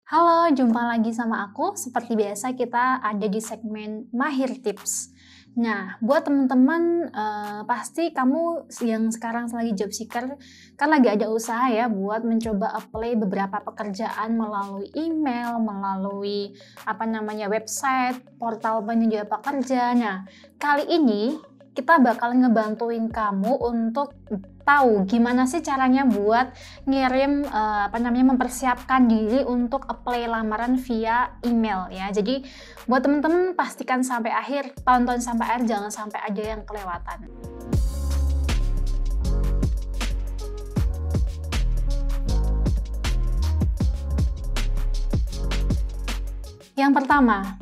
Halo, jumpa lagi sama aku. Seperti biasa kita ada di segmen Mahir Tips. Nah, buat teman-teman, pasti kamu yang sekarang lagi job seeker, kan lagi ada usaha ya buat mencoba apply beberapa pekerjaan melalui email, melalui website, portal penyedia pekerja. Nah, kali ini kita bakal ngebantuin kamu untuk tahu gimana sih caranya buat ngirim mempersiapkan diri untuk apply lamaran via email ya. Jadi buat teman-teman pastikan sampai akhir, tonton sampai akhir, jangan sampai ada yang kelewatan. Yang pertama,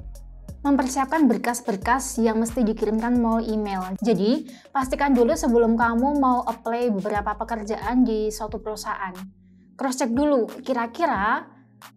mempersiapkan berkas-berkas yang mesti dikirimkan melalui email. Jadi, pastikan dulu sebelum kamu mau apply beberapa pekerjaan di suatu perusahaan. Cross-check dulu, kira-kira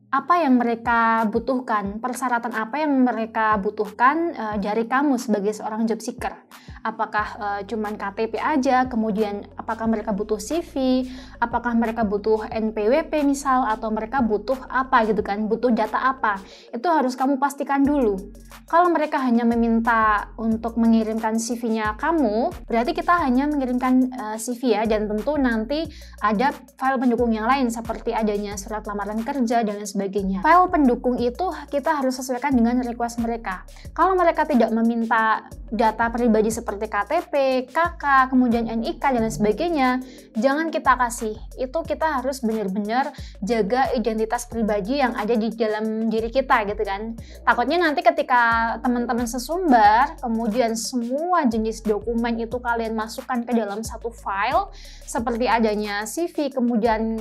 apa yang mereka butuhkan, persyaratan apa yang mereka butuhkan dari kamu sebagai seorang job seeker. Apakah cuman KTP aja, kemudian apakah mereka butuh CV, apakah mereka butuh NPWP misal, atau mereka butuh apa gitu kan, butuh data apa. Itu harus kamu pastikan dulu. Kalau mereka hanya meminta untuk mengirimkan CV-nya kamu, berarti kita hanya mengirimkan CV ya, dan tentu nanti ada file pendukung yang lain seperti adanya surat lamaran kerja dan lain sebagainya. File pendukung itu kita harus sesuaikan dengan request mereka. Kalau mereka tidak meminta data pribadi seperti KTP, KK, kemudian NIK dan lain sebagainya, jangan kita kasih. Itu kita harus benar-benar jaga identitas pribadi yang ada di dalam diri kita gitu kan. Takutnya nanti ketika teman-teman sesumbar, kemudian semua jenis dokumen itu kalian masukkan ke dalam satu file, seperti adanya CV, kemudian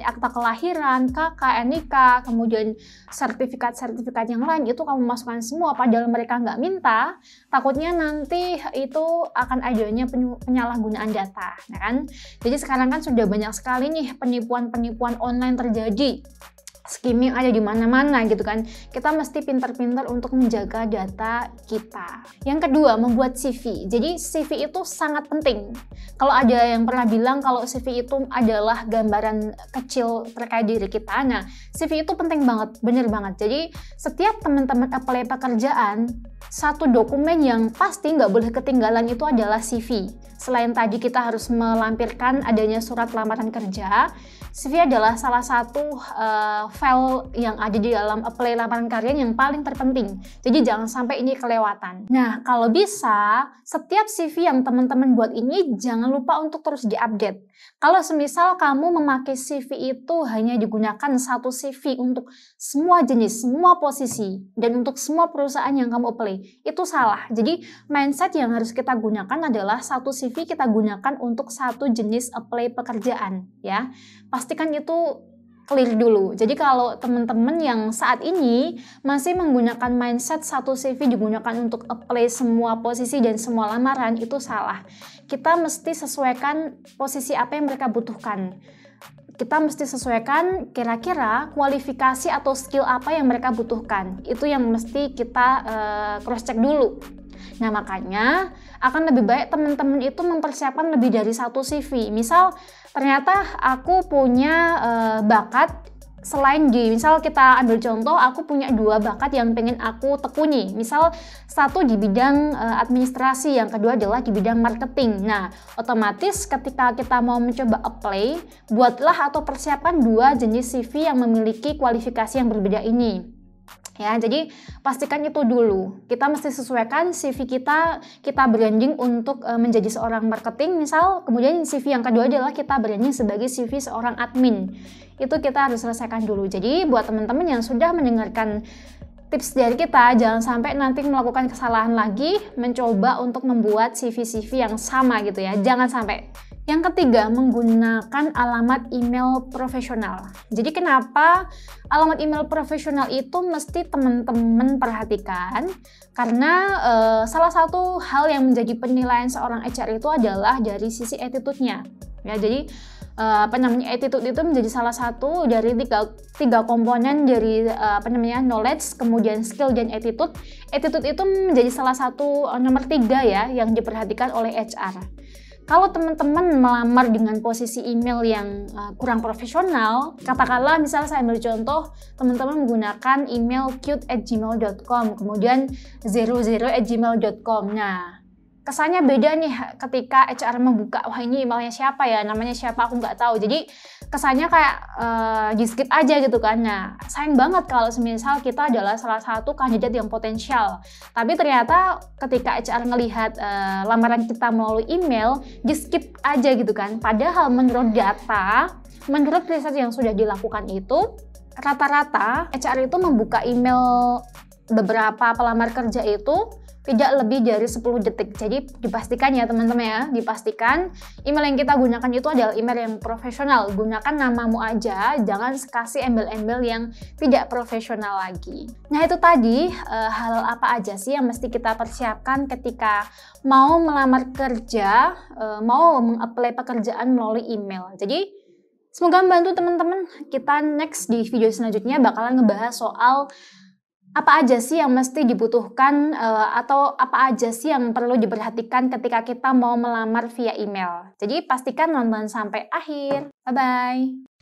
akta kelahiran, KK, NIK, kemudian sertifikat-sertifikat yang lain, itu kamu masukkan semua padahal mereka nggak minta. Takutnya nanti itu akan adanya penyalahgunaan data, ya kan? Jadi sekarang kan sudah banyak sekali nih penipuan-penipuan online terjadi. Skimming ada di mana-mana gitu kan. Kita mesti pintar-pintar untuk menjaga data kita. Yang kedua, membuat CV. Jadi CV itu sangat penting. Kalau ada yang pernah bilang kalau CV itu adalah gambaran kecil terkait diri kita, nah CV itu penting banget, bener banget. Jadi setiap teman-teman apply pekerjaan, satu dokumen yang pasti nggak boleh ketinggalan itu adalah CV. Selain tadi kita harus melampirkan adanya surat lamaran kerja, CV adalah salah satu file yang ada di dalam apply lamaran kerja yang paling terpenting. Jadi jangan sampai ini kelewatan. Nah, kalau bisa, setiap CV yang teman-teman buat ini jangan lupa untuk terus diupdate. Kalau semisal kamu memakai CV itu hanya digunakan satu CV untuk semua jenis, semua posisi, dan untuk semua perusahaan yang kamu apply, itu salah. Jadi mindset yang harus kita gunakan adalah satu CV kita gunakan untuk satu jenis apply pekerjaan ya. Pastikan itu clear dulu. Jadi kalau teman-teman yang saat ini masih menggunakan mindset satu CV digunakan untuk apply semua posisi dan semua lamaran, itu salah. Kita mesti sesuaikan posisi apa yang mereka butuhkan. Kita mesti sesuaikan kira-kira kualifikasi atau skill apa yang mereka butuhkan. Itu yang mesti kita cross-check dulu. Nah, makanya akan lebih baik teman-teman itu mempersiapkan lebih dari satu CV. Misal, ternyata aku punya bakat selain misal kita ambil contoh, aku punya 2 bakat yang pengen aku tekuni. Misal, satu di bidang administrasi, yang kedua adalah di bidang marketing. Nah, otomatis ketika kita mau mencoba apply, buatlah atau persiapkan 2 jenis CV yang memiliki kualifikasi yang berbeda ini. Ya, jadi pastikan itu dulu. Kita mesti sesuaikan CV kita branding untuk menjadi seorang marketing misal, kemudian CV yang kedua adalah kita branding sebagai CV seorang admin. Itu kita harus selesaikan dulu. Jadi buat teman-teman yang sudah mendengarkan tips dari kita, jangan sampai nanti melakukan kesalahan lagi mencoba untuk membuat CV-CV yang sama gitu ya. Jangan sampai. Yang ketiga, menggunakan alamat email profesional. Jadi kenapa alamat email profesional itu mesti teman-teman perhatikan? Karena salah satu hal yang menjadi penilaian seorang HR itu adalah dari sisi attitude-nya. Ya, jadi attitude itu menjadi salah satu dari tiga komponen dari knowledge, kemudian skill dan attitude. Attitude itu menjadi salah satu nomor 3 ya yang diperhatikan oleh HR. Kalau teman-teman melamar dengan posisi email yang kurang profesional, katakanlah misal saya ambil contoh, teman-teman menggunakan email cute@gmail.com, kemudian 00@gmail.com. Nah, kesannya beda nih ketika HR membuka, wah ini emailnya siapa ya, namanya siapa aku nggak tahu. Jadi kesannya kayak di-skip aja gitu kan. Nah, sayang banget kalau semisal kita adalah salah satu kandidat yang potensial, tapi ternyata ketika HR ngelihat lamaran kita melalui email, di-skip aja gitu kan. Padahal menurut data, menurut riset yang sudah dilakukan itu, rata-rata HR itu membuka email beberapa pelamar kerja itu tidak lebih dari 10 detik. Jadi dipastikan ya teman-teman ya, dipastikan email yang kita gunakan itu adalah email yang profesional. Gunakan namamu aja, jangan kasih embel-embel yang tidak profesional lagi. Nah itu tadi hal apa aja sih yang mesti kita persiapkan ketika mau melamar kerja, mau meng-apply pekerjaan melalui email. Jadi semoga membantu teman-teman. Kita next di video selanjutnya bakalan ngebahas soal apa aja sih yang mesti dibutuhkan atau apa aja sih yang perlu diperhatikan ketika kita mau melamar via email. Jadi pastikan nonton sampai akhir. Bye-bye.